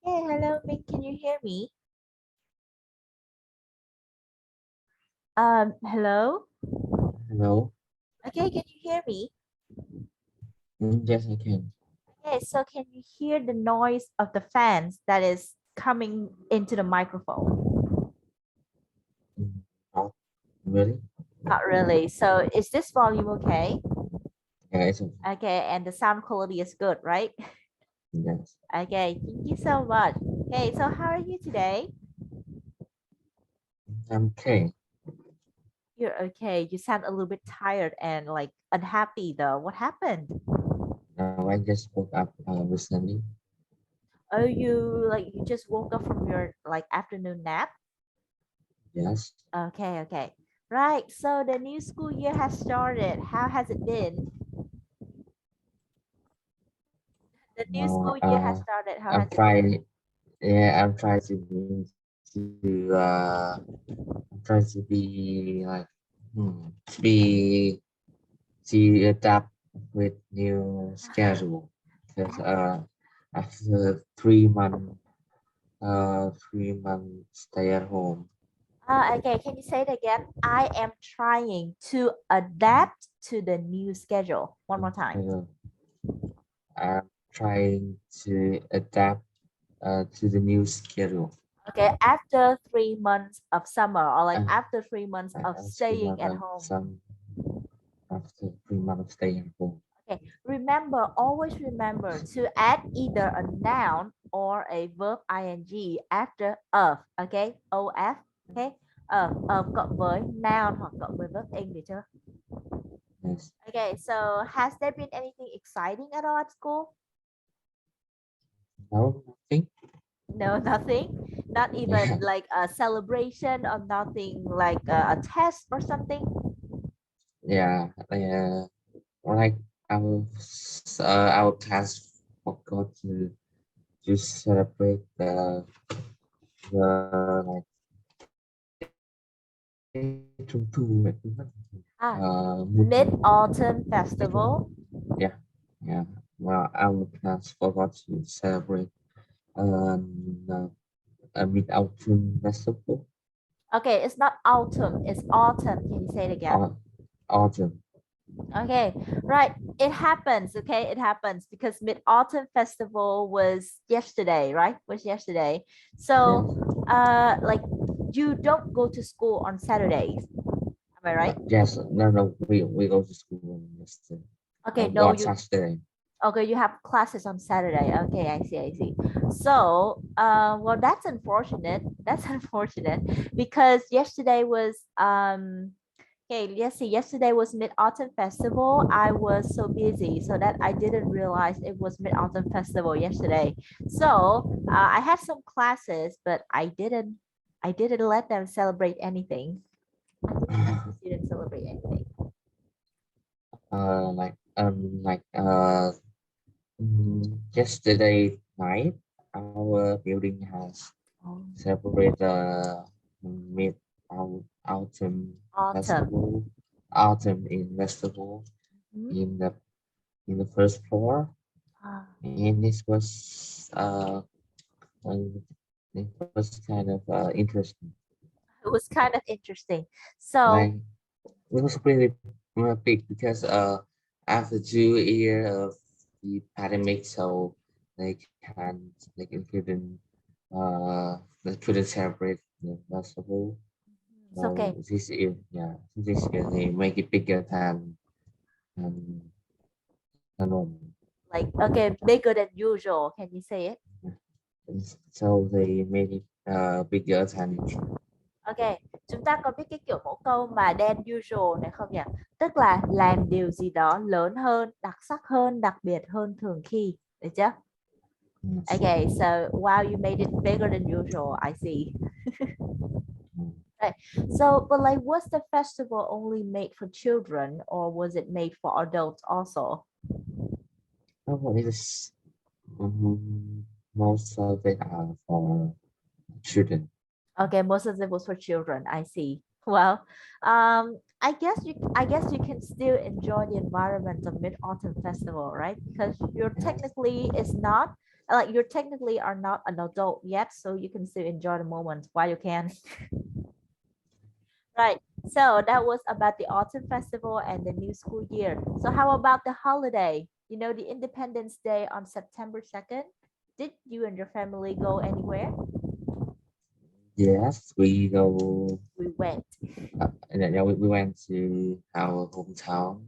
Hey, hello, Minh. Can you hear me? Hello. Hello. Okay, can you hear me? Yes, I can. Okay, so can you hear the noise of the fans that is coming into the microphone? Mm, Not really. Not really. So is this volume okay? Yeah, it's okay. Okay, and the sound quality is good, right? Yes. Okay, thank you so much. Okay, so how are you today? I'm okay. You're okay. You sound a little bit tired and like unhappy though. What happened? Now I just woke up recently. Oh, you just woke up from your like afternoon nap? Yes. Okay, okay. Right. So the new school year has started. How has it been? The new Now school year has started. How I'm has it been? trying. Yeah, I'm trying to be like to be to adapt with new schedule because after 3 months stay at home. Okay, can you say it again? I am trying to adapt to the new schedule. One more time. uh, I'm trying to adapt to the new schedule. Okay, after 3 months of summer or like Uh, after 3 months of as we staying have at home. some after 3 months of staying at home. Okay, remember, always remember to add either a noun or a verb ing after of, okay? Of, okay? Of cộng với noun hoặc cộng với verb ing được chưa? Yes. Okay, so has there been anything exciting at all at school? No, nothing. No, nothing. Not even Yeah. like a celebration or nothing like a test or something. Yeah. Like our class forgot to celebrate the like trung thu mẹ quên mất Ah, mua Mid trồng Autumn mẹ trồng Festival. yeah yeah well our class forgot to celebrate uh, Mid Autumn Festival. Okay, it's not autumn, it's autumn. Can you say it again? Au- Autumn. Okay, right. It happens. Okay, it happens because Mid Autumn Festival was yesterday, right? Was yesterday. So, Yes. like you don't go to school on Saturdays. Am I right? Yes. No, no. We go to school on yesterday. Okay, no, On you Saturday. okay, you have classes on Saturday. Okay, I see, I see. So, well, that's unfortunate. That's unfortunate because yesterday was okay, let's see. Yesterday was Mid Autumn Festival. I was so busy so that I didn't realize it was Mid Autumn Festival yesterday. So I had some classes, but I didn't let them celebrate anything. I didn't let the students celebrate anything. Yesterday night, our building has Oh, celebrated the mid autumn autumn. festival, autumn in festival Mhm. in the first floor, Ah, and this was it was kind of interesting. it was kind of interesting. So Like it was pretty big because after 2 years of the pandemic, so they couldn't celebrate the festival. it's So okay. this year they make it bigger than normal. Like okay, bigger than usual. Can you say it? So they made it bigger than usual. Ok, chúng ta có biết cái kiểu mẫu câu mà than usual này không nhỉ? Tức là làm điều gì đó lớn hơn, đặc sắc hơn, đặc biệt hơn thường khi. Được chưa? Yes. Okay, so wow, you made it bigger than usual. I see. Mm. Right. So, but like, was the festival only made for children, or was it made for adults also? Oh, it is most of it are for children. Okay, most of it was for children. I see. Well, I guess you can still enjoy the environment of Mid Autumn Festival, right? Because you're Yes. technically it's not like you technically are not an adult yet, so you can still enjoy the moment while you can. Right. So that was about the autumn festival and the new school year. So how about the holiday? You know, the Independence Day on September 2nd. Did you and your family go anywhere? Yes, we go. We went. And then we went to our hometown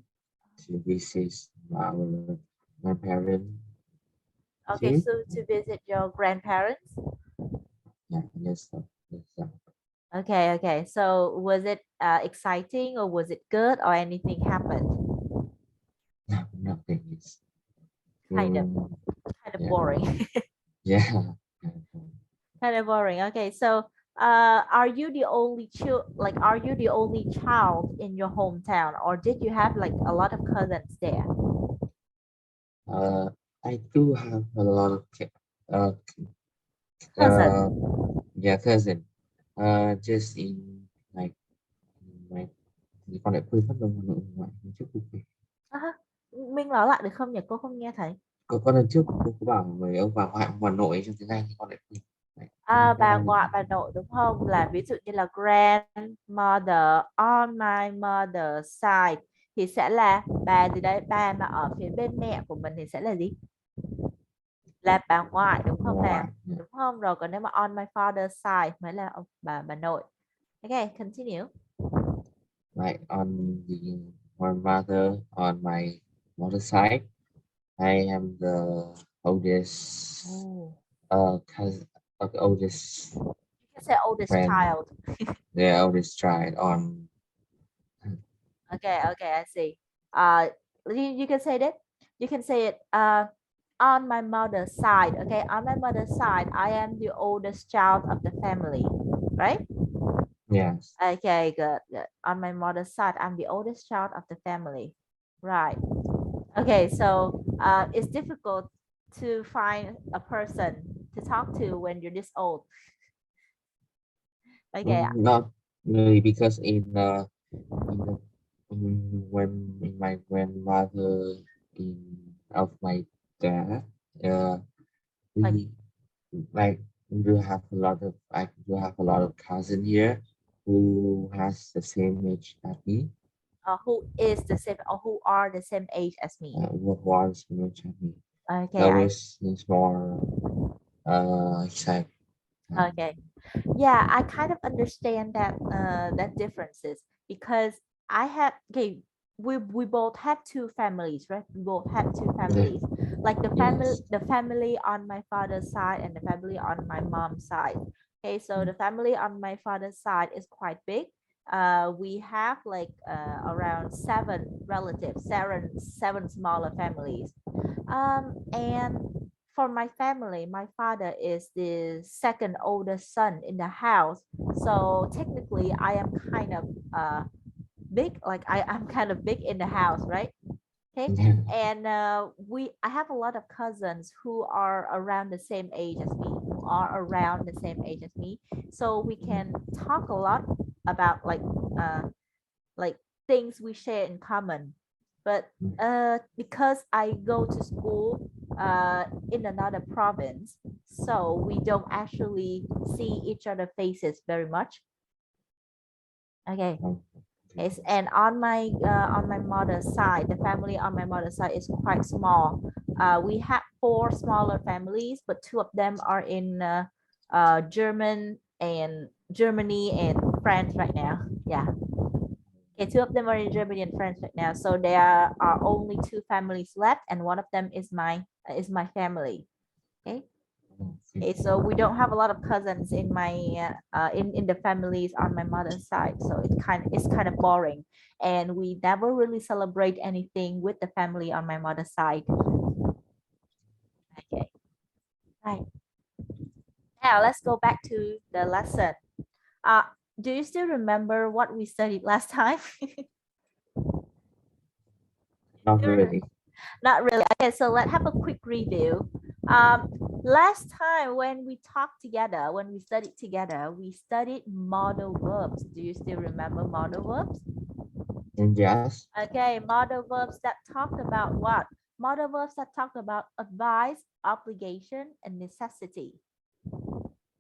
to visit our grandparents. Okay, See? so to visit your grandparents. Yeah, yes, yes, Okay, okay. So was it exciting or was it good or anything happened? no, nothing is. Kind of, Mm, kind of yeah, boring. yeah. Kind of boring. Okay, so are you the only like are you the only child in your hometown or did you have like a lot of cousins there? Uh, I do have a lot of uh, Cousin. uh, yeah, cousin. Just in like my thì con lại quên mất đâu nội ngoại hôm trước cô kể. À, Minh nói lại được không nhỉ? Cô không nghe thấy. Con lần trước cô có bảo về ông bà ngoại ông bà nội trong tiếng Anh thì con lại quên. Đấy, À, hôm bà nay ngoại bà nội đúng không? Là ví dụ như là grandmother on my mother's side thì sẽ là bà gì đấy, bà mà ở phía bên mẹ của mình thì sẽ là gì? Là bà ngoại đúng không nào? ngoại. Yeah. Đúng không? Rồi còn nếu mà on my father's side mới là bà nội. Okay, continue. Like on the my mother on my mother's side, I am the oldest Oh. cousin of the oldest You can say oldest friend, child. the oldest child on. Okay, okay, I see. You can say that. You can say it on my mother's side. Okay, on my mother's side, I am the oldest child of the family, right? Yes. Okay, good, good. On my mother's side, I'm the oldest child of the family, right? Okay, so it's difficult to find a person to talk to when you're this old. Okay, Not really because in the when in my grandmother in of my dad, uh, like we like we do have a lot of I do have a lot of cousin here who has the same age as me. who is the same or who are the same age as me. Who was same age as me. Okay, So I it's more exciting. okay. Yeah, I kind of understand that that differences because I have okay, we both have two families, right? We both have two Yeah. families. Like Yes. the family on my father's side and the family on my mom's side. Okay, so the family on my father's side is quite big. We have like around seven relatives, seven smaller families. And for my family, my father is the second oldest son in the house. So technically, I am kind of big, like I'm kind of big in the house, right? Okay. Yeah. And I have a lot of cousins who are around the same age as me, who are around the same age as me. So we can talk a lot about like things we share in common. But because I go to school in another province, so we don't actually see each other faces very much. Okay. Yes, and on my mother's side, the family on my mother's side is quite small. We have four smaller families, but two of them are in Germany and France right now. Yeah. Okay, two of them are in Germany and France right now. So there are only two families left, and one of them is my family. Okay. Okay, so we don't have a lot of cousins in my in the families on my mother's side, so it's kind of boring, and we never really celebrate anything with the family on my mother's side. Okay, right. Now let's go back to the lesson. Uh, do you still remember what we studied last time? Not really. Not really. Okay, so let's have a quick review. Last time when we talked together, when we studied together, we studied modal verbs. Do you still remember modal verbs? Yes. Okay, modal verbs that talked about what? Modal verbs that talk about advice, obligation, and necessity.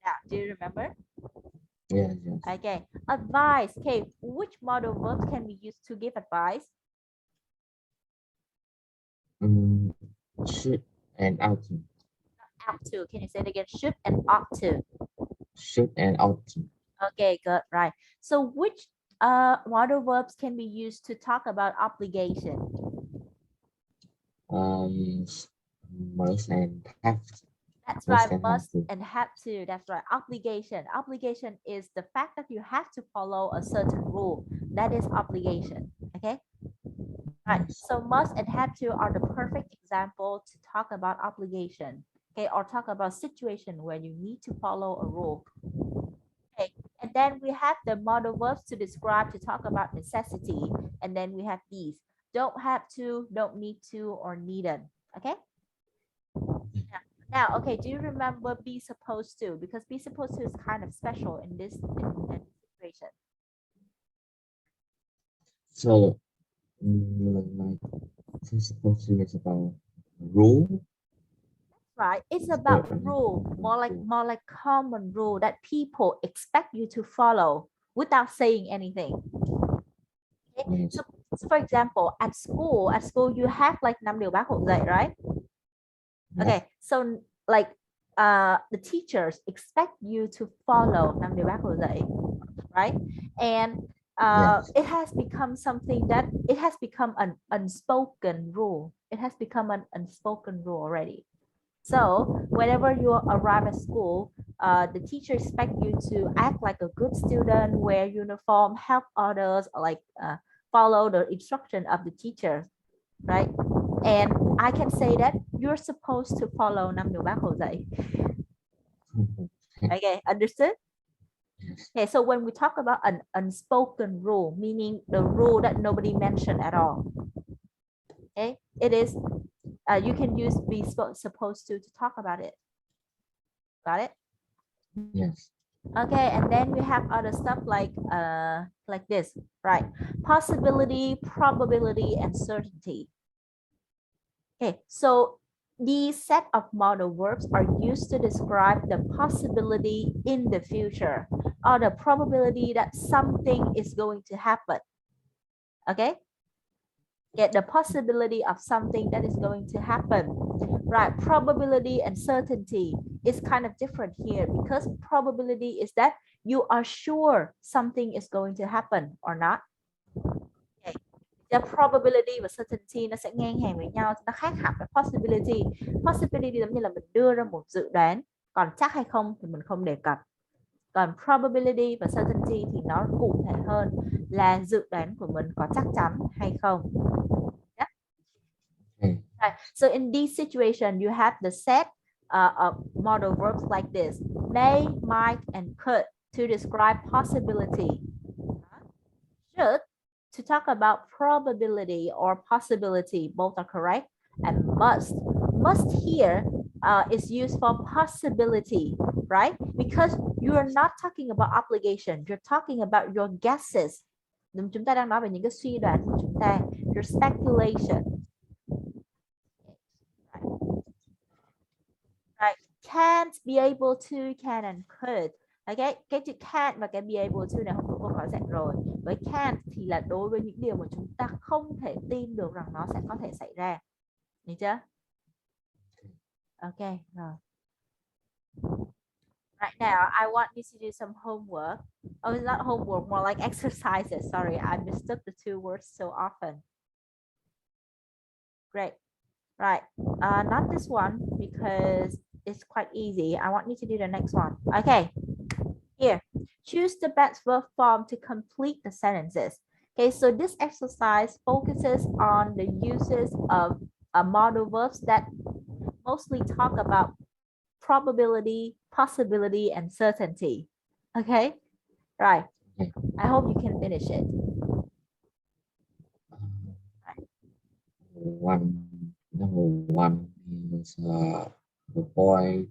Now, do you remember? Yes, yes. Okay, advice. Okay, which modal verbs can we use to give advice? Mm, should and ought to. Ought to. Can you say it again? Should and ought to. Should and ought to. Okay, good. Right. So which modal verbs can be used to talk about obligation? Yes, must and have to. That's Must right. and have Must to. and have to. That's right. Obligation. Obligation is the fact that you have to follow a certain rule. That is obligation. Okay. Right. Yes. So must and have to are the perfect example to talk about obligation. Okay, or talk about situation where you need to follow a rule. Okay, and then we have the modal verbs to describe to talk about necessity, and then we have these: don't have to, don't need to, or needed. Okay. Now, okay, do you remember be supposed to? Because be supposed to is kind of special in this situation. So, like, it's supposed to is about rule. Right, it's It's about about rule, more rule. like common rule that people expect you to follow without saying anything. Okay? Yes. So for example, at school you have like 5 điều bác Hồ dạy, right? Yes. Okay, so like the teachers expect you to follow 5 điều bác Hồ dạy, right? And Yes. it has become something that it has become an unspoken rule. It has become an unspoken rule already. So whenever you arrive at school, the teacher expect you to act like a good student, wear uniform, help others, like follow the instruction of the teacher, right? And I can say that you're supposed to follow 5 điều bác Hồ dạy. Okay, understood? Yes. Okay, so when we talk about an unspoken rule, meaning the rule that nobody mentioned at all, okay, it is you can use be supposed to talk about it. Got it? Yes. Okay, and then we have other stuff like this, right? Possibility, probability, and certainty. Okay, so these set of modal verbs are used to describe the possibility in the future or the probability that something is going to happen. Okay, get the possibility of something that is going to happen, right? Probability and certainty is kind of different here because probability is that you are sure something is going to happen or not. Okay. The probability và certainty nó sẽ ngang hàng với nhau, nó khác hẳn với possibility. Possibility giống như là mình đưa ra một dự đoán, còn chắc hay không thì mình không đề cập. Còn probability và certainty thì nó cụ thể hơn là dự đoán của mình có chắc chắn hay không. Okay. Right. So in this situation, you have the set of modal verbs like this: may, might, and could to describe possibility. Should to talk about probability or possibility. Both are correct. And must. Must here is used for possibility, right? Because you are not talking about obligation. You're talking about your guesses. Chúng ta đang nói về những cái suy đoán của chúng ta. Your speculation. Right. Can't, be able to, can and could. Okay. Cái chữ can't và cái be able to này không có câu hỏi dạy rồi. Với can't thì là đối với những điều mà chúng ta không thể tin được rằng nó sẽ có thể xảy ra. Được chưa? Ok, rồi. Right now, I want you to do some homework. Oh, it's not homework, more like exercises. Sorry, I mistook the two words so often. Great. Right. Not this one because it's quite easy. I want you to do the next one. Okay. Here, choose the best verb form to complete the sentences. Okay, so this exercise focuses on the uses of modal verbs that mostly talk about probability, possibility, and certainty. Okay, right. Okay. I hope you can finish it. Number one is the boy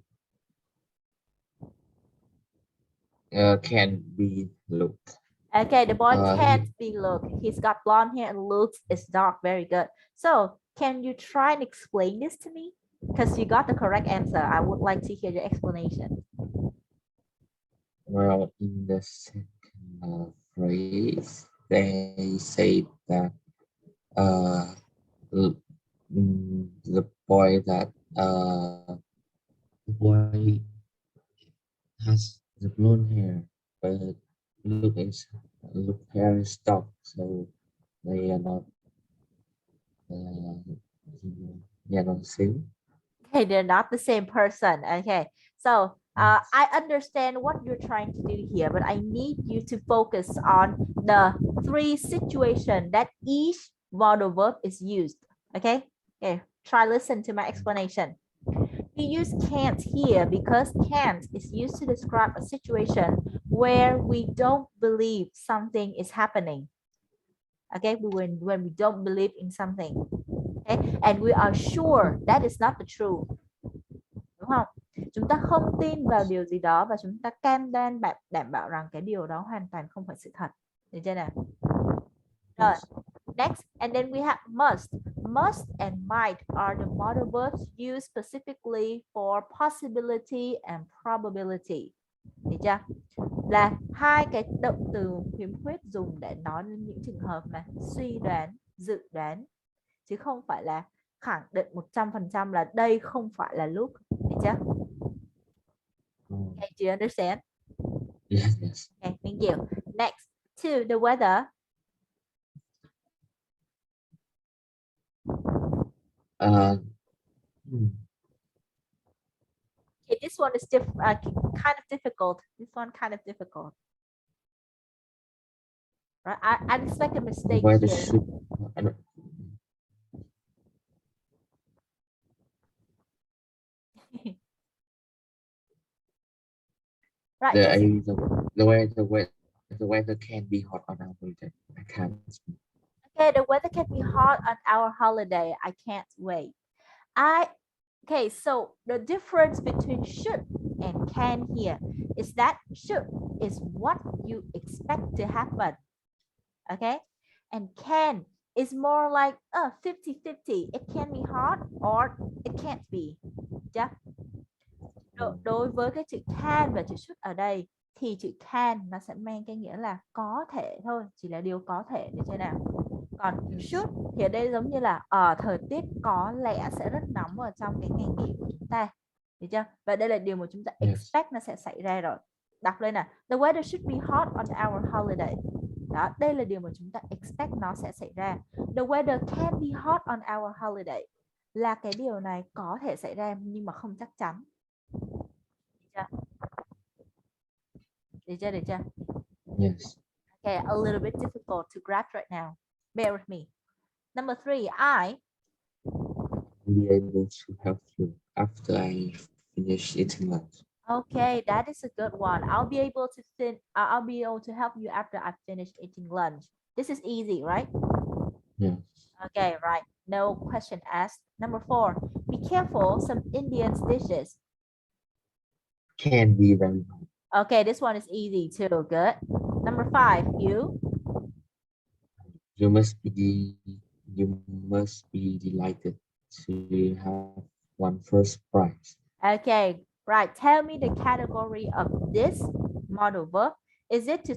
can be looked. Okay, the boy Uh, can't be looked. He's got blonde hair and looks is dark. Very good. So Can you try and explain this to me? Because you got the correct answer. I would like to hear your explanation. Well, in the second phrase, they say that uh, the boy that the boy has the blonde hair, but look is look hair is dark, so they are not uh, they are not the same. Okay, they're not the same person. Okay, so Yes. I understand what you're trying to do here, but I need you to focus on the three situations that each modal verb is used. Okay, okay, try listen to my explanation. We use can't here because can't is used to describe a situation where we don't believe something is happening. Okay, when we don't believe in something. Okay, and we are sure that is not the truth. Đúng không? Chúng ta không tin vào điều gì đó và chúng ta cam đoan đảm bảo rằng cái điều đó hoàn toàn không phải sự thật. Được chưa nào? Rồi. Yes. Next, and then we have must. Must and might are the modal verbs used specifically for possibility and probability. Được chưa? Là hai cái động từ hiếm khuyết dùng để nói lên những trường hợp mà suy đoán, dự đoán, chứ không phải là khẳng định 100% là đây không phải là lúc. Được chưa? Okay, do you understand? Yes, yes. Okay, thank you. Next, to the weather. Hmm. Okay, this one is kind of difficult. This one kind of difficult. Right? I expect a mistake Why the here. should Right. the, Just, I, the weather can be hot on our holiday. I can't speak. okay, the weather can be hot on our holiday. I can't wait. Okay, so the difference between should and can here is that should is what you expect to happen. Okay, and can is more like 50-50. It can be hot or it can't be. Yeah. Đối với cái chữ can và chữ should ở đây thì chữ can nó sẽ mang cái nghĩa là có thể thôi, chỉ là điều có thể, được chưa nào? Còn should thì ở đây giống như là thời tiết có lẽ sẽ rất nóng ở trong cái ngày nghỉ của chúng ta, được chưa? Và đây là điều mà chúng ta Yes. expect nó sẽ xảy ra rồi. Đọc lên nào. The weather should be hot on our holiday. Đó, đây là điều mà chúng ta expect nó sẽ xảy ra. The weather can be hot on our holiday. Là cái điều này có thể xảy ra nhưng mà không chắc chắn. Được chưa? Được chưa? Yes. Okay, a little bit difficult to grasp right now. Bear with me. Number 3, I Be able to help you after I finish eating lunch. Okay, that is a good one. I'll be able to help you after I finish eating lunch. This is easy, right? Yeah. Okay, right. No question asked. Number 4, be careful. Some Indian dishes. Can be very hot. Okay, this one is easy too. Good. Number 5, you. You must be delighted to have won first prize. Okay, right. Tell me the category of this modal verb. Is it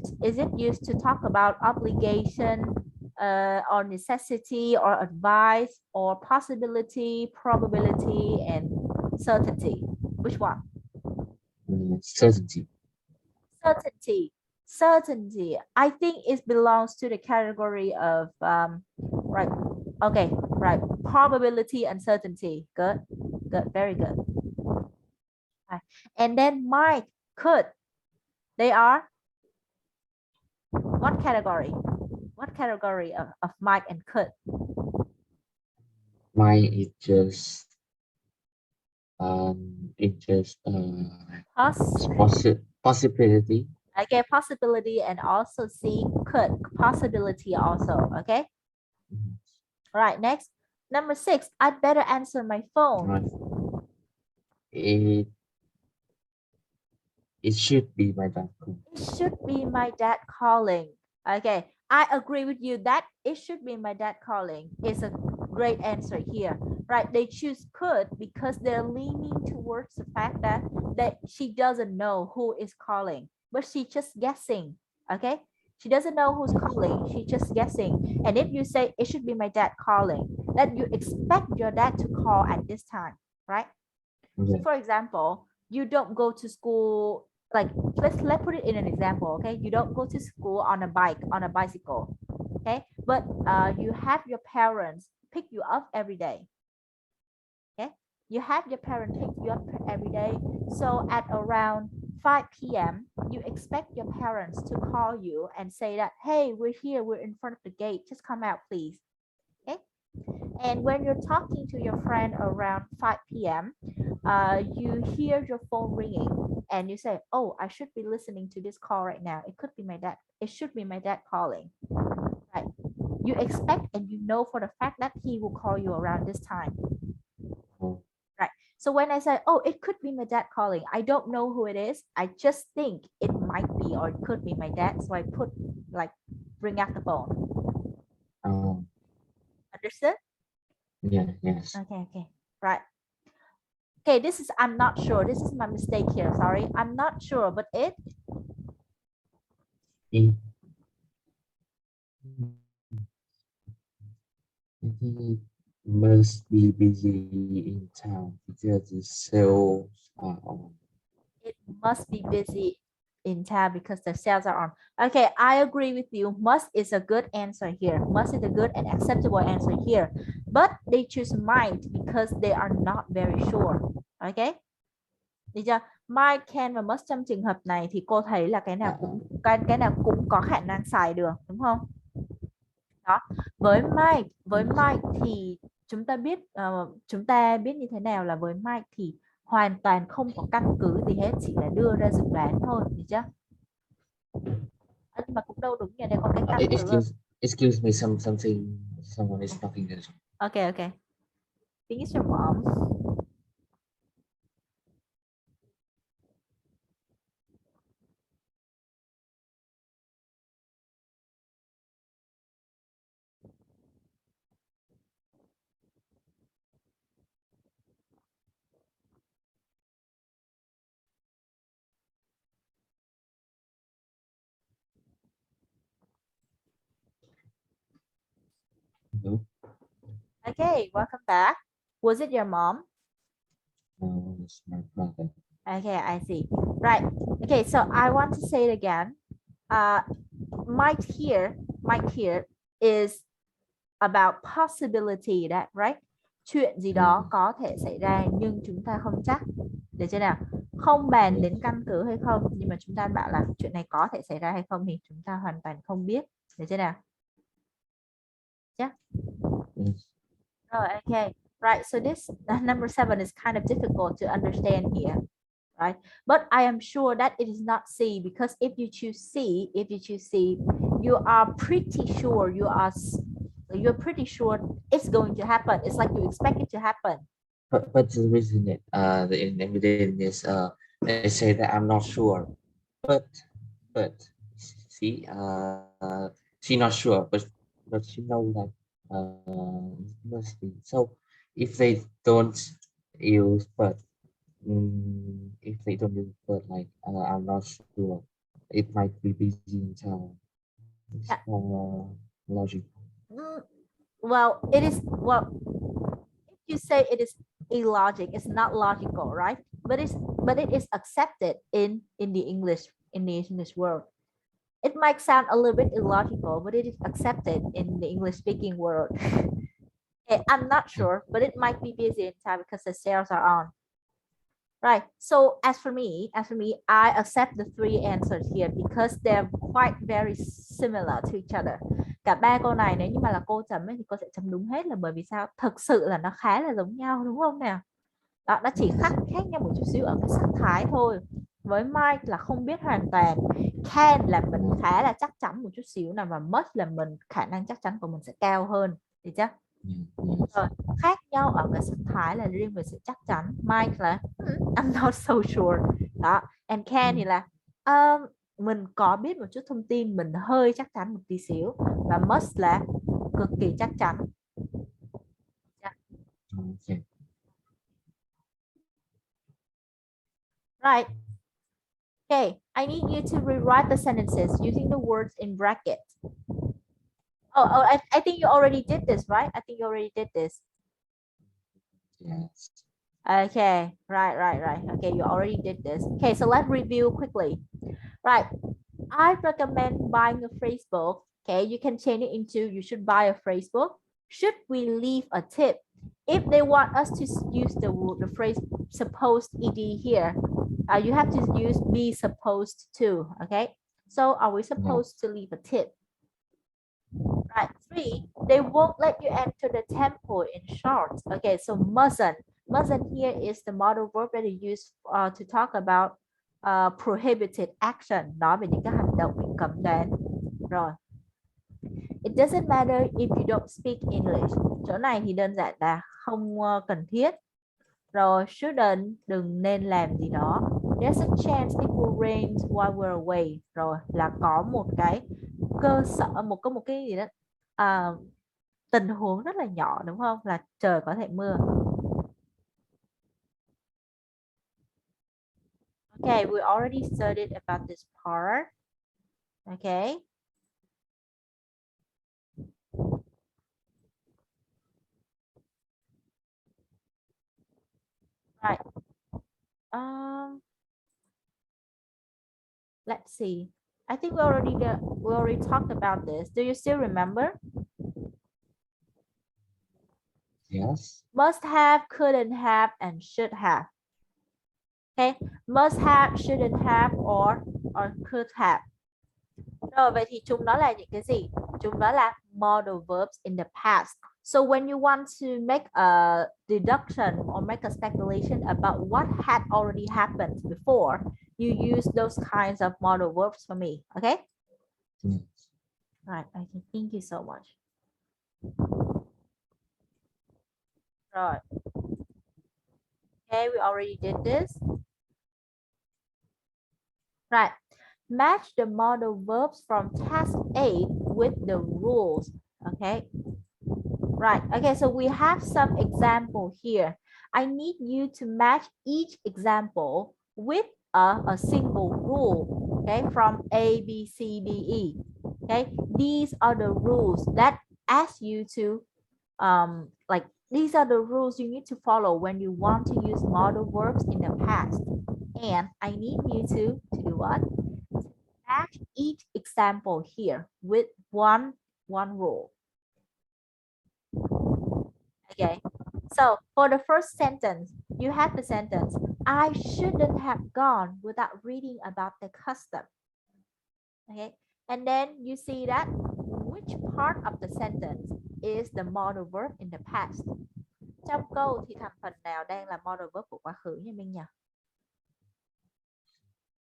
used to talk about obligation, or necessity, or advice, or possibility, probability, and certainty? Which one? Certainty. Certainty. Certainty. I think it belongs to the category of right. Okay, right. Probability and certainty. Good. Good. Very good. Right. And then might, could. They are what category? What category of might and could? Mine is just possibility. Okay, possibility, and also see could, possibility also. Okay. Mhm. All right. Next, number 6. I'd better answer my phone. Right. It should be my dad. It should be my dad calling. Okay, I agree with you that it should be my dad calling is a great answer here, right? They choose could because they're leaning towards the fact that she doesn't know who is calling, but she's just guessing. Okay, she doesn't know who's calling, she's just guessing. And if you say it should be my dad calling, that you expect your dad to call at this time, right? So Yeah. for example, you don't go to school, like let's put it in an example. Okay, you don't go to school on a bicycle. Okay, but you have your parents pick you up every day. Okay, you have your parents pick you up every day. So at around 5 p.m. you expect your parents to call you and say that, hey, we're here, we're in front of the gate, just come out please. Okay, and when you're talking to your friend around 5 p.m., you hear your phone ringing and you say, oh, I should be listening to this call right now. It could be my dad. It should be my dad calling. Right. You expect and you know for the fact that he will call you around this time. Oh, Right. So when I say, oh, it could be my dad calling, I don't know who it is. I just think it might be or it could be my dad. So I put like ring out the phone. oh, Understood? yeah, yes. Okay. Right. Okay, this is I'm not sure. This is my mistake here. Sorry, I'm not sure, but it It, I think it must be busy in town because the sales are on. it must be busy in town because the sales are on. Okay, I agree with you. Must is a good answer here. Must is a good and acceptable answer here. But they choose might because they are not very sure. Okay? Được chưa? Might, can và must trong trường hợp này thì cô thấy là cái nào cũng có khả năng xài được, đúng không? Đó. Với might thì chúng ta biết như thế nào là với might thì hoàn toàn không có căn cứ gì hết, chỉ là đưa ra dự đoán thôi, được chưa? Nhưng mà cũng đâu đúng, nhà đây có cái căn cứ rồi. Excuse me, something, someone is talking there. Okay. Think it's your mom. No, Okay, welcome back. Was it your mom? no, it's my brother. Okay, I see. Right. Okay, so I want to say it again. Might here is about possibility that, right? Chuyện gì đó có thể xảy ra nhưng chúng ta không chắc. Được chưa nào? Không bàn đến căn cứ hay không, nhưng mà chúng ta bảo là chuyện này có thể xảy ra hay không thì chúng ta hoàn toàn không biết. Được chưa nào? Yeah. Yes. Oh, okay. Right. So this number 7 is kind of difficult to understand here. Right, but I am sure that it is not C, because if you choose C, you are pretty sure you're pretty sure it's going to happen. It's like you expect it to happen. But the reason that the evidence is they say that I'm not sure, but see she not sure, but she know that it must be so. If they don't use but if they don't use but like I'm not sure, it might be busy in town. It's Yeah. logical. Well, it is, well, if you say it is illogic, it's not logical, right? But it is accepted in the English world. It might sound a little bit illogical, but it is accepted in the English speaking world. Okay, I'm not sure, but it might be busy in time because the sales are on. Right. So as for me, I accept the three answers here because they're quite very similar to each other. Cả ba câu này nếu như mà là cô chấm ấy, thì cô sẽ chấm đúng hết, là bởi vì sao? Thực sự là nó khá là giống nhau, đúng không nào? Đó, nó chỉ khác nhau một chút xíu ở cái sắc thái thôi. Với might là không biết hoàn toàn, can là mình khá là chắc chắn một chút xíu nào, và must là mình khả năng chắc chắn của mình sẽ cao hơn, được chưa? Rồi, khác nhau ở cái sắc thái là riêng về sự chắc chắn. Might là I'm not so sure. Đó, and can thì là mình có biết một chút thông tin, mình hơi chắc chắn một tí xíu, và must là cực kỳ chắc chắn. Okay. Right. Okay, I need you to rewrite the sentences using the words in brackets. I think you already did this, right? I think you already did this. Yes. Okay, right. Okay, you already did this. Okay, so let's review quickly. Right, I recommend buying a phrase book. Okay, you can change it into you should buy a phrase book. Should we leave a tip? If they want us to use the phrase supposed ed here, you have to use be supposed to. Okay, so are we supposed Yes. to leave a tip? Right. 3, they won't let you enter the temple in shorts. Okay, so mustn't. Mustn't here is the modal verb that is used to talk about prohibited action, nói về những cái hành động bị cấm đoán. Rồi. It doesn't matter if you don't speak English. Chỗ này thì đơn giản là không cần thiết. Rồi, shouldn't, đừng nên làm gì đó. There's a chance it will rain while we're away. Rồi, là có một cái cơ sở, có một cái gì đó. À, tình huống rất là nhỏ đúng không? Là trời có thể mưa. Okay, we already studied about this part. Okay. Right. Let's see. I think we already talked about this. Do you still remember? Yes. Must have, couldn't have, and should have. Okay, must have, shouldn't have, or could have. Rồi vậy thì chúng nó là những cái gì? Chúng nó là modal verbs in the past. So when you want to make a deduction or make a speculation about what had already happened before, you use those kinds of modal verbs for me. Okay? Yes. Right. Okay. Thank you so much. Rồi. Okay, we already did this. Right. Match the modal verbs from task 8 with the rules. Okay. Right. Okay, so we have some example here. I need you to match each example with a single rule. Okay, from A, B, C, D, E. Okay, these are the rules that ask you to like these are the rules you need to follow when you want to use modal verbs in the past. And I need you to do what? Match each example here with one rule. Okay, so for the first sentence, you have the sentence, I shouldn't have gone without reading about the custom. Okay, and then you see that which part of the sentence is the modal verb in the past. Trong câu thì thành phần nào đang là modal verb của quá khứ nha Minh nhỉ?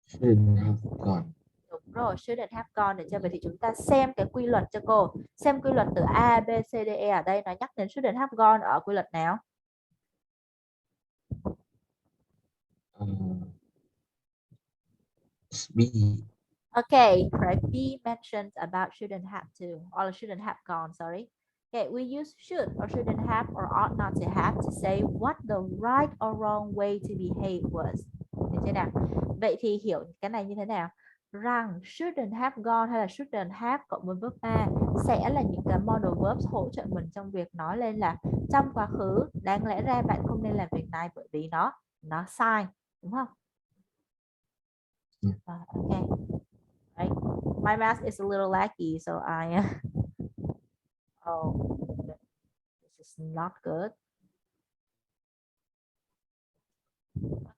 Shouldn't have gone. Đúng rồi, shouldn't have gone. Để cho vậy thì chúng ta xem cái quy luật cho cô. Xem quy luật từ A, B, C, D, E ở đây nó nhắc đến shouldn't have gone ở quy luật nào? B. Okay, right. B mentions about shouldn't have to or shouldn't have gone, sorry. Okay, we use should or shouldn't have or ought not to have to say what the right or wrong way to behave was. Được chưa nào? Vậy thì hiểu cái này như thế nào? Rằng shouldn't have gone hay là shouldn't have cộng với verb A sẽ là những cái modal verbs hỗ trợ mình trong việc nói lên là trong quá khứ đáng lẽ ra bạn không nên làm việc này bởi vì nó sai, đúng không? Okay. Right. My math is a little laggy, so oh, this is not good.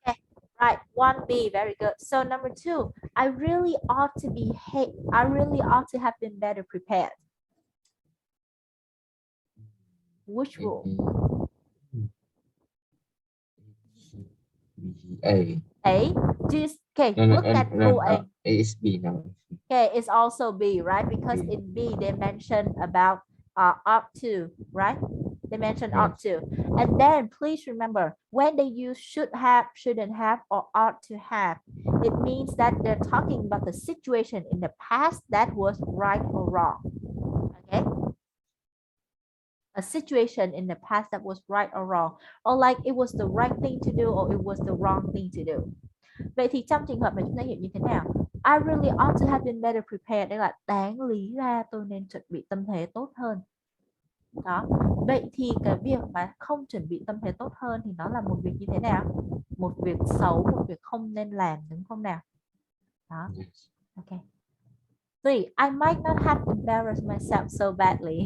Okay, right. 1B, very good. So number 2, I really ought to have been better prepared. Which rule? A. A. Just okay. No, Look at rule A. A is B now. Okay, it's also B, right? Because in B they mentioned about ought to, right? They mentioned ought to. And then please remember, when they use should have, shouldn't have, or ought to have, it means that they're talking about the situation in the past that was right or wrong. Okay. a situation in the past that was right or wrong, or like it was the right thing to do or it was the wrong thing to do. Vậy thì trong trường hợp này chúng ta hiểu như thế nào? I really ought to have been better prepared, đây là đáng lý ra tôi nên chuẩn bị tâm thế tốt hơn. Đó. Vậy thì cái việc mà không chuẩn bị tâm thế tốt hơn thì nó là một việc như thế nào? Một việc xấu, một việc không nên làm, đúng không nào? Đó. Yes. Ok. 3. I might not have embarrassed myself so badly.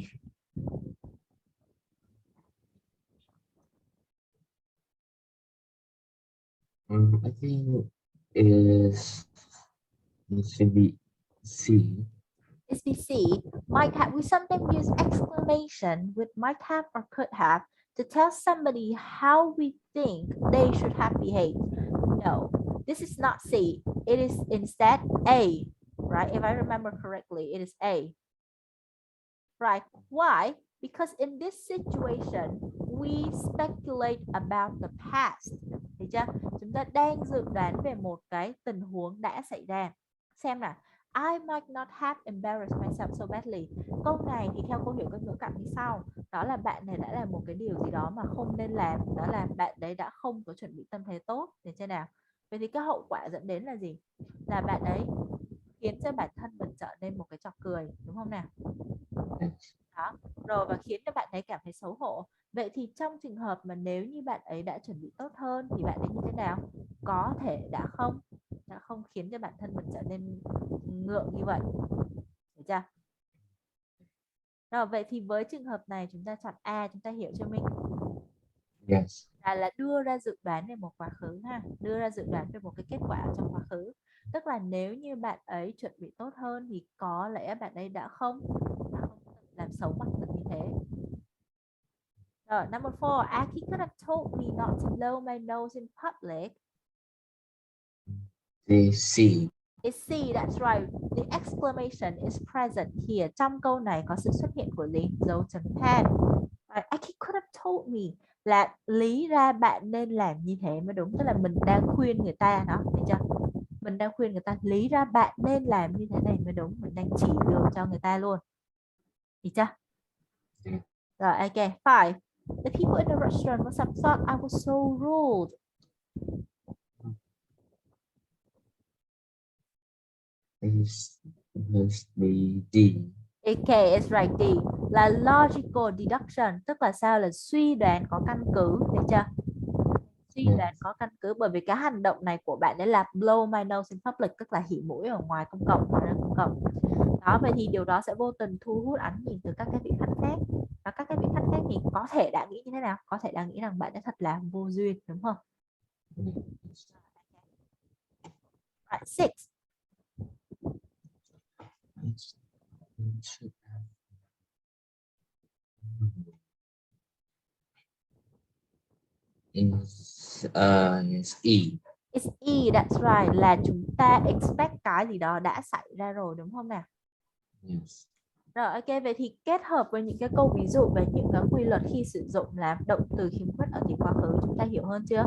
I think is it should be C. It's BC. Might have. We sometimes use exclamation with might have or could have to tell somebody how we think they should have behaved. No, this is not C. It is instead A, right? If I remember correctly, it is A. Right. Why? Because in this situation, we speculate about the past. Thấy chưa? Chúng ta đang dự đoán về một cái tình huống đã xảy ra. Xem nào. I might not have embarrassed myself so badly. Câu này thì theo cô hiểu cái ngữ cảnh như sau. Đó là bạn này đã làm một cái điều gì đó mà không nên làm. Đó là bạn đấy đã không có chuẩn bị tâm thế tốt. Để xem nào. Vậy thì cái hậu quả dẫn đến là gì? Là bạn ấy khiến cho bản thân mình trở nên một cái trò cười. Đúng không nào? Đó. Rồi và khiến cho bạn ấy cảm thấy xấu hổ. Vậy thì trong trường hợp mà nếu như bạn ấy đã chuẩn bị tốt hơn thì bạn ấy như thế nào? Có thể đã không khiến cho bản thân mình trở nên ngượng như vậy. Được chưa? Rồi vậy thì với trường hợp này chúng ta chọn A, chúng ta hiểu cho mình. Yes. Là đưa ra dự đoán về một quá khứ ha, đưa ra dự đoán về một cái kết quả trong quá khứ. Tức là nếu như bạn ấy chuẩn bị tốt hơn thì có lẽ bạn ấy đã không làm xấu mặt mình như thế. Rồi, number 4, Aki could have told me not to blow my nose in public. The C. It's C, that's right. The exclamation is present here. Trong câu này có sự xuất hiện của gì? Dấu chấm than. Right. Aki could have told me là lý ra bạn nên làm như thế mới đúng. Tức là mình đang khuyên người ta đó, thấy chưa? Mình đang khuyên người ta lý ra bạn nên làm như thế này mới đúng. Mình đang chỉ đường cho người ta luôn. Hiểu chưa? Rồi, ok. 5. The people in the restaurant must have thought I was so rude. Must be D. Okay, it's right. D là logical deduction, tức là sao? Là suy đoán có căn cứ, được chưa? Suy đoán có căn cứ bởi vì cái hành động này của bạn ấy là blow my nose in public, tức là hỉ mũi ở ngoài công cộng, ở nơi công cộng. Đó, vậy thì điều đó sẽ vô tình thu hút ánh nhìn từ các cái vị khách khác. Và các cái vị khách khác thì có thể đã nghĩ như thế nào? Có thể đã nghĩ rằng bạn ấy thật là vô duyên, đúng không? Right, 6. Is E. It's E, that's right. Là chúng ta expect cái gì đó đã xảy ra rồi, đúng không nào? Yes. Rồi, ok, vậy thì kết hợp với những cái câu ví dụ về những cái quy luật khi sử dụng là động từ khiếm khuyết ở thì quá khứ, chúng ta hiểu hơn chưa?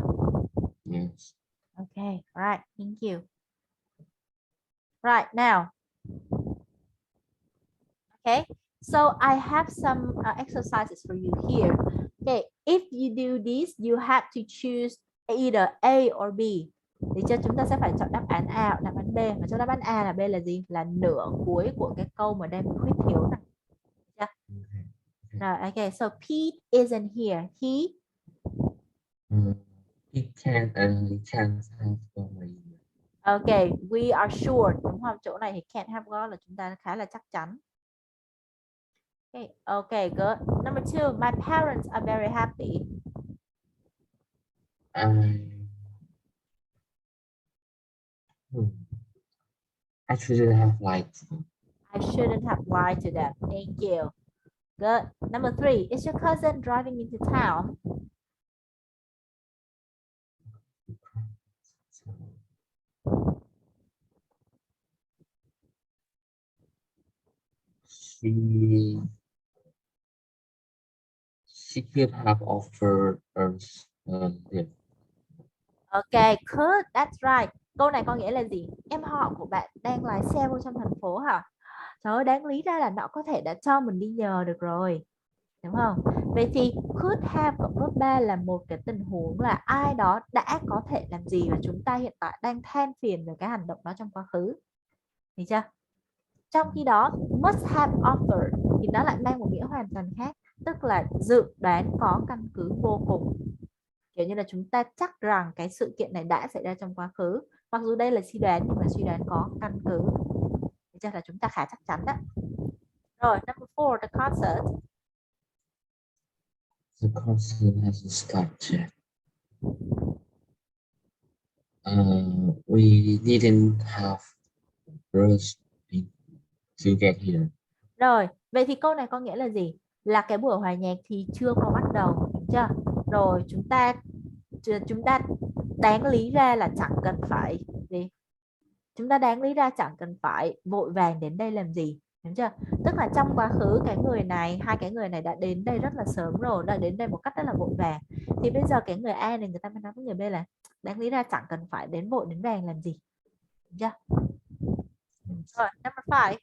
Yes. Ok, right, thank you. Right, now. Okay, so I have some exercises for you here. Okay, if you do this, you have to choose either A or B. Thì cho chúng ta sẽ phải chọn đáp án A hoặc đáp án B. Và trong đáp án A là B là gì? Là nửa cuối của cái câu mà đang khuyết thiếu này. Rồi, okay, so Pete isn't here. He can and he can't have only. Okay, we are sure, đúng không? Chỗ này thì can't have got là chúng ta khá là chắc chắn. Okay, good. Number 2, my parents are very happy. I shouldn't have liked them. I shouldn't have lied to them. Thank you. Good. Number 3, is your cousin driving into town? She could have offered us a lift. Okay, could. That's right. Câu này có nghĩa là gì? Em họ của bạn đang lái xe vô trong thành phố hả? Trời ơi, đáng lý ra là nó có thể đã cho mình đi nhờ được rồi. đúng không? Vậy thì could have cộng verb 3 là một cái tình huống là ai đó đã có thể làm gì và chúng ta hiện tại đang than phiền về cái hành động đó trong quá khứ, hiểu chưa? Trong khi đó must have offered thì nó lại mang một nghĩa hoàn toàn khác, tức là dự đoán có căn cứ vô cùng, kiểu như là chúng ta chắc rằng cái sự kiện này đã xảy ra trong quá khứ, mặc dù đây là suy đoán nhưng mà suy đoán có căn cứ, thì chắc là chúng ta khá chắc chắn đó. Rồi number 4, the concert. The concert hasn't started yet. We didn't have rushed to get here. Rồi vậy thì câu này có nghĩa là gì? Là cái buổi hòa nhạc thì chưa có bắt đầu, đúng chưa? Rồi chúng ta đáng lý ra là chẳng cần phải gì, chúng ta đáng lý ra chẳng cần phải vội vàng đến đây làm gì, đúng chưa? Tức là trong quá khứ cái người này, hai cái người này đã đến đây rất là sớm rồi, đã đến đây một cách rất là vội vàng, thì bây giờ cái người A này người ta mới nói với người B là đáng lý ra chẳng cần phải đến vội đến vàng làm gì, đúng chưa? Rồi number 5.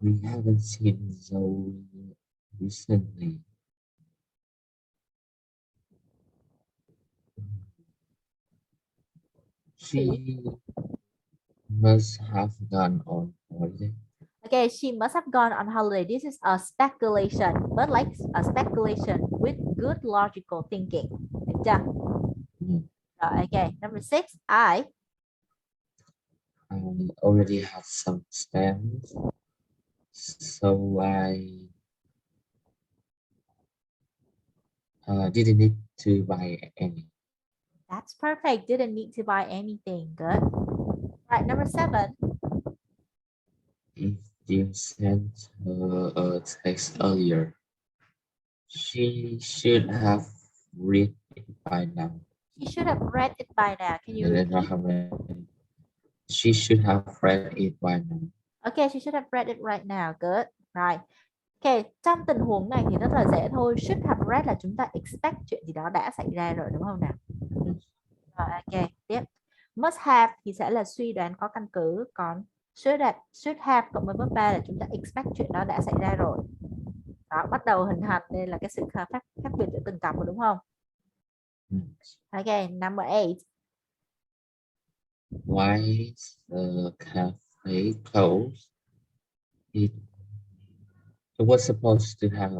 We haven't seen Zoe recently. She must have gone on holiday. Okay, she must have gone on holiday. This is a speculation, but like a speculation with good logical thinking. Được chưa? Rồi, okay. Number 6, I already have some stamps, so I didn't need to buy any. That's perfect. Didn't need to buy anything. Good. Right, number 7. If you sent her a text earlier, she should have read it by now. She should have read it by now. Can you And then I repeat? have read it. She should have read it by now. Okay, she should have read it right now. Good. Right. Okay, trong tình huống này thì rất là dễ thôi. Should have read là chúng ta expect chuyện gì đó đã xảy ra rồi, đúng không nào? Yes. Rồi, ok, tiếp. Must have thì sẽ là suy đoán có căn cứ, còn should have cộng với verb 3 là chúng ta expect chuyện đó đã xảy ra rồi. Đó, bắt đầu hình thành đây là cái sự khác biệt giữa từng cặp rồi, đúng không? Yes. Ok, number 8. Why is the cafe closed? It was supposed to have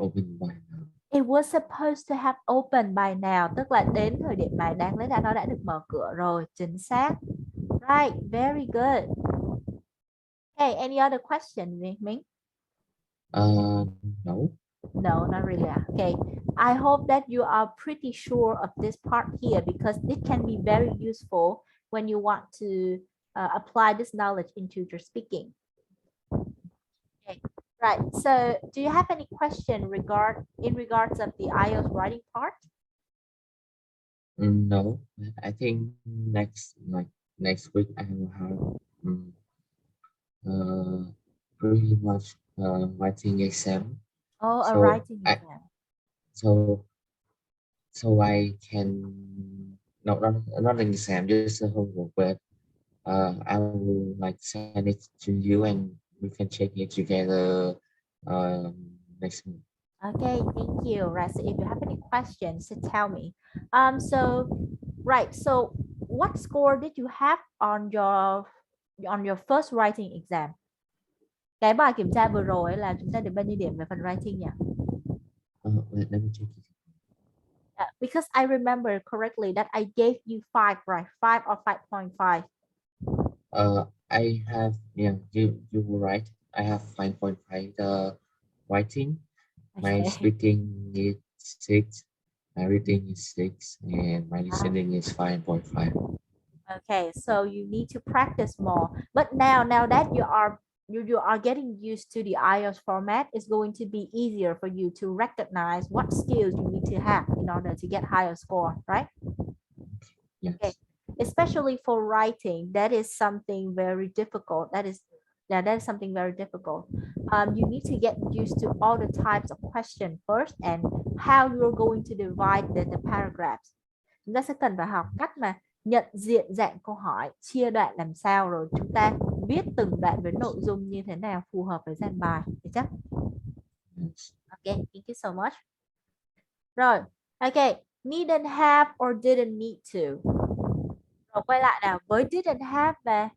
opened by now. It was supposed to have opened by now, tức là đến thời điểm này đáng lẽ ra nó đã được mở cửa rồi, chính xác. Right, very good. Okay, any other question, Minh? No. No, not really. Okay, I hope that you are pretty sure of this part here because it can be very useful when you want to apply this knowledge into your speaking. Okay, right. So, do you have any question in regards of the IELTS writing part? No. I think next week I will have pretty much writing exam. Oh, a So writing I exam. so so I can not an exam, just a homework, but I will like send it to you and we can check it together next month. Okay, thank you. Right. So, if you have any questions, tell me. So, right. So, what score did you have on your first writing exam? Cái bài kiểm tra vừa rồi là chúng ta được bao nhiêu điểm về phần writing nhỉ? Let me check it. Because I remember correctly that I gave you 5, right? 5 or 5.5. I have, yeah, you were right. I have 5.5 writing. My Okay. speaking is 6, my reading is 6, and my listening is 5.5. Okay, so you need to practice more. But now that you are getting used to the IELTS format, it's going to be easier for you to recognize what skills you need to have in order to get higher score, right? Yes. Okay. Especially for writing, that is something very difficult. That is something very difficult. You need to get used to all the types of question first and how you're going to divide the paragraphs. Chúng ta sẽ cần phải học cách mà nhận diện dạng câu hỏi, chia đoạn làm sao, rồi chúng ta viết từng đoạn với nội dung như thế nào phù hợp với dàn bài. Được chưa? Yes. Okay, thank you so much. Rồi, okay, needn't have or didn't need to. Rồi quay lại nào, với didn't have và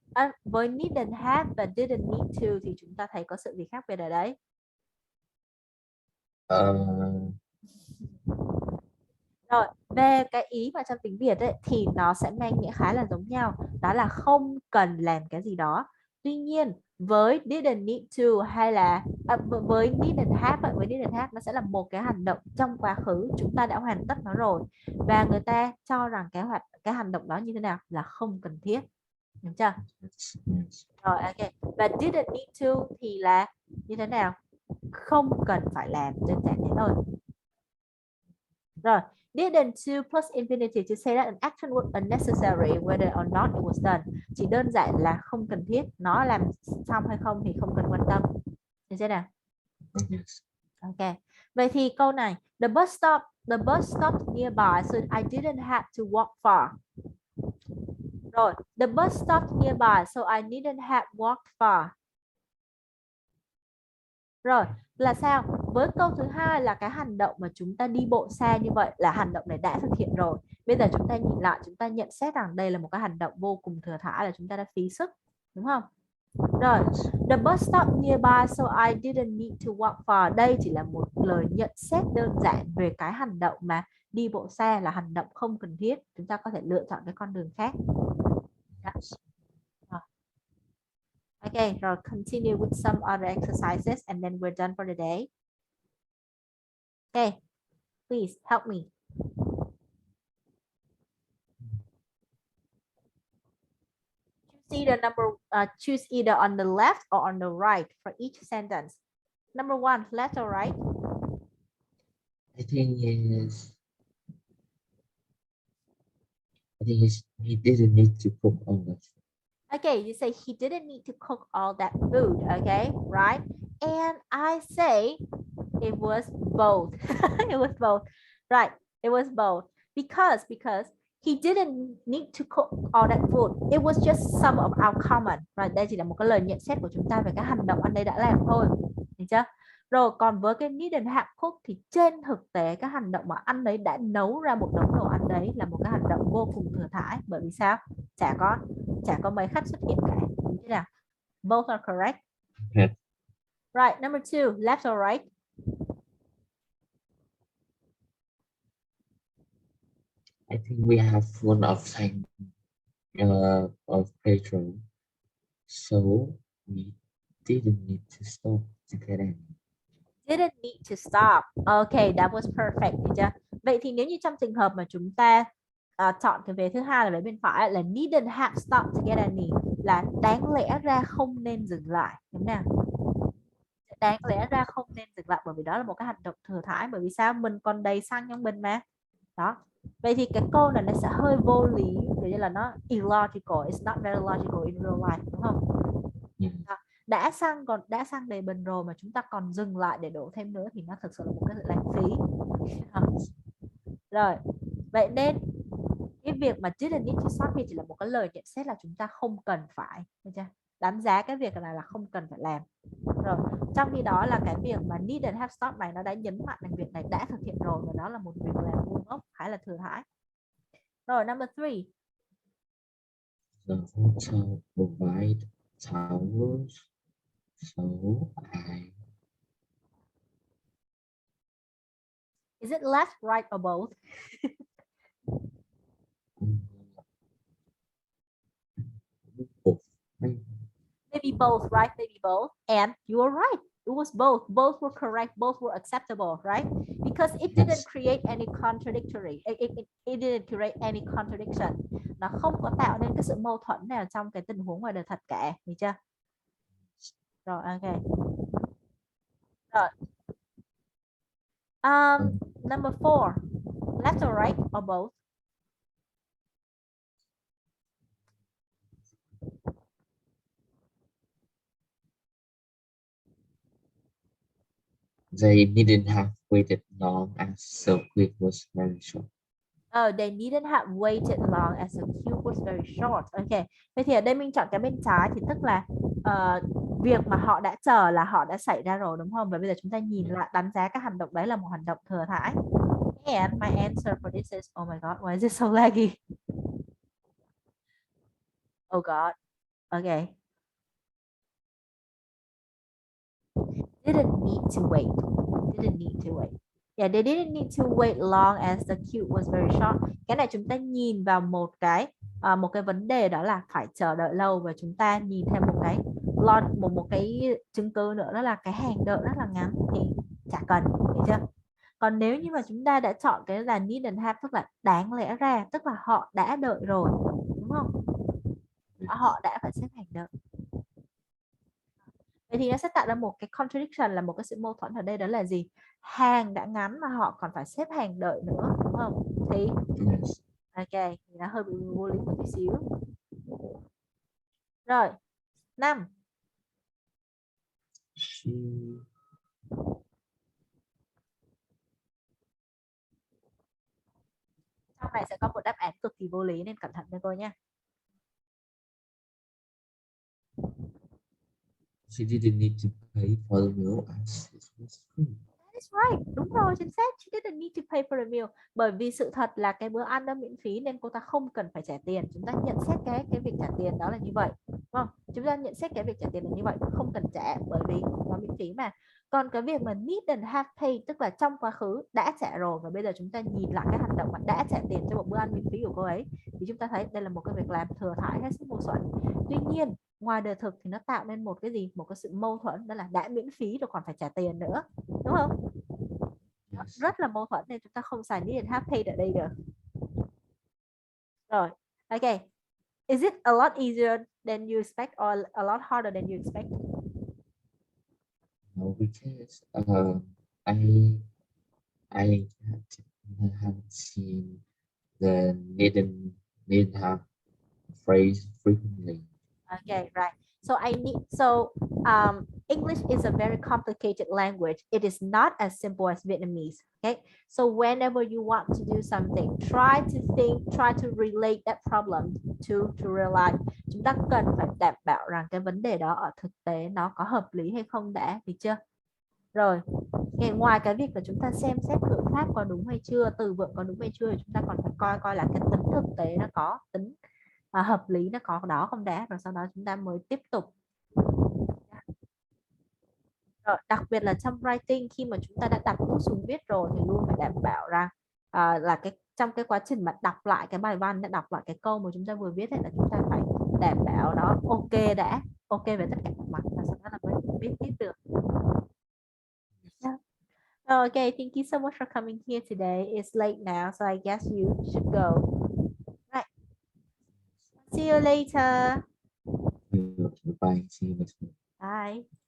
với needn't have và didn't need to thì chúng ta thấy có sự gì khác biệt ở đấy? Uh, Rồi, về cái ý mà trong tiếng Việt ấy, thì nó sẽ mang nghĩa khá là giống nhau. Đó là không cần làm cái gì đó. Tuy nhiên, với didn't need to hay là với didn't have với didn't have nó sẽ là một cái hành động trong quá khứ chúng ta đã hoàn tất nó rồi. Và người ta cho rằng cái hành động đó như thế nào là không cần thiết. Được chưa? yes, yes. Rồi, ok. Và didn't need to thì là như thế nào? Không cần phải làm, đơn giản thế thôi. Rồi, didn't to plus infinity to say that an action was unnecessary whether or not it was done. Chỉ đơn giản là không cần thiết, nó làm xong hay không thì không cần quan tâm. Được chưa nào? Yes. Ok. Vậy thì câu này, the bus stopped nearby so I didn't have to walk far. Rồi, the bus stopped nearby so I didn't have walked far. Rồi, là sao? Với câu thứ hai là cái hành động mà chúng ta đi bộ xa như vậy là hành động này đã thực hiện rồi. Bây giờ chúng ta nhìn lại, chúng ta nhận xét rằng đây là một cái hành động vô cùng thừa thãi, là chúng ta đã phí sức, đúng không? Rồi, the bus stop nearby so I didn't need to walk far. Đây chỉ là một lời nhận xét đơn giản về cái hành động mà đi bộ xa là hành động không cần thiết. Chúng ta có thể lựa chọn cái con đường khác. Okay, rồi continue with some other exercises and then we're done for the day. Okay, please help me. Choose either on the left or on the right for each sentence. Number one, left or right? I think is I think he didn't need to cook all that. Okay, you say he didn't need to cook all that food, okay, right? And I say it was both. It was both, right? It was both because he didn't need to cook all that food. It was just some of our common. Right? Đây chỉ là một cái lời nhận xét của chúng ta về cái hành động anh ấy đã làm thôi. Được chưa? Rồi còn với cái needn't have cook thì trên thực tế cái hành động mà anh ấy đã nấu ra một đống đồ ăn đấy là một cái hành động vô cùng thừa thãi. Bởi vì sao? Chả có mấy khách xuất hiện cả. Đúng chưa nào? Both are correct. Yes. Right, number two, left or right? I think we have one of tank of petrol, so we didn't need to stop to get in. Didn't need to stop. Okay, that was perfect. Được chưa? Vậy thì nếu như trong trường hợp mà chúng ta chọn cái vế thứ hai là vế bên phải là needn't have stopped to get any, là đáng lẽ ra không nên dừng lại, đúng nào? Đáng lẽ ra không nên dừng lại bởi vì đó là một cái hành động thừa thãi. Bởi vì sao? Mình còn đầy xăng trong bình mà. Đó. Vậy thì cái câu này nó sẽ hơi vô lý, kiểu như là nó illogical, it's not very logical in real life, đúng không? Yeah. Đã xăng đầy bình rồi mà chúng ta còn dừng lại để đổ thêm nữa thì nó thực sự là một cái sự lãng phí. Rồi, vậy nên cái việc mà didn't need to stop chỉ là một cái lời nhận xét là chúng ta không cần phải, được chưa? Đánh giá cái việc này là không cần phải làm. Rồi, trong khi đó là cái việc mà needn't have stop này nó đã nhấn mạnh rằng việc này đã thực hiện rồi và đó là một việc làm ngu ngốc, khá là thừa thãi. Rồi, number three. The hotel provide towels, so I. Is it left, right, or both? Both. Maybe both, right? Maybe both. And you are right. It was both. Both were correct. Both were acceptable, right? Because it didn't create any contradictory. It didn't create any contradiction. Nó không có tạo nên cái sự mâu thuẫn nào trong cái tình huống ngoài đời thật cả. Được chưa? Rồi, ok. Rồi. Number four. Left or right or both? They didn't have waited long as the quit was very short. Oh, they didn't have waited long as the queue was very short. Ok. Vậy thì ở đây mình chọn cái bên trái thì tức là việc mà họ đã chờ là họ đã xảy ra rồi đúng không? Và bây giờ chúng ta nhìn lại đánh giá các hành động đấy là một hành động thừa thãi. And my answer for this is, oh my god, why is it so laggy? Oh god. Okay. Didn't need to wait. Didn't need to wait. Yeah, they didn't need to wait long as the queue was very short. Cái này chúng ta nhìn vào một cái vấn đề đó là phải chờ đợi lâu, và chúng ta nhìn thêm một cái chứng cứ nữa, đó là cái hàng đợi rất là ngắn thì chả cần, hiểu chưa? Còn nếu như mà chúng ta đã chọn cái là needn't have, tức là đáng lẽ ra, tức là họ đã đợi rồi, đúng không? Họ đã phải xếp hàng đợi. Vậy thì nó sẽ tạo ra một cái contradiction, là một cái sự mâu thuẫn ở đây, đó là gì? Hàng đã ngắn mà họ còn phải xếp hàng đợi nữa, đúng không? Thì ok, thì nó hơi bị vô lý một tí xíu. Rồi, 5. Trong này sẽ có một đáp án cực kỳ vô lý nên cẩn thận với cô nha. She didn't need to pay for the meal as it was free. That's right, đúng rồi, chính xác. She didn't need to pay for the meal. Bởi vì sự thật là cái bữa ăn đó miễn phí nên cô ta không cần phải trả tiền. Chúng ta nhận xét cái việc trả tiền đó là như vậy, đúng không? Chúng ta nhận xét cái việc trả tiền là như vậy, không cần trả bởi vì nó miễn phí mà. Còn cái việc mà needn't have paid tức là trong quá khứ đã trả rồi, và bây giờ chúng ta nhìn lại cái hành động mà đã trả tiền cho một bữa ăn miễn phí của cô ấy, thì chúng ta thấy đây là một cái việc làm thừa thãi hết sức mâu thuẫn. Tuy nhiên ngoài đời thực thì nó tạo nên một cái gì, một cái sự mâu thuẫn, đó là đã miễn phí rồi còn phải trả tiền nữa, đúng không? Rất là mâu thuẫn nên chúng ta không xài needn't have paid ở đây được. Rồi, ok. Is it a lot easier than you expect or a lot harder than you expect? No, because I haven't seen the didn't have phrase frequently. Okay, right. English is a very complicated language. It is not as simple as Vietnamese. Okay, so whenever you want to do something, try to relate that problem to real life. Chúng ta cần phải đảm bảo rằng cái vấn đề đó ở thực tế nó có hợp lý hay không đã, được chưa? Rồi, ngoài cái việc là chúng ta xem xét ngữ pháp có đúng hay chưa, từ vựng có đúng hay chưa, chúng ta còn phải coi là cái tính thực tế nó có tính hợp lý, nó có đó không đã, rồi sau đó chúng ta mới tiếp tục. Rồi, đặc biệt là trong writing, khi mà chúng ta đã đặt bút xuống viết rồi thì luôn phải đảm bảo rằng là trong cái quá trình mà đọc lại cái bài văn, đọc lại cái câu mà chúng ta vừa viết là chúng ta phải đảm bảo đó ok đã, ok về tất cả các mặt, và sau đó là mới biết tiếp được. Yeah. Okay, thank you so much for coming here today. It's late now, so I guess you should go. Right. See you later. Bye. See you next week. Bye.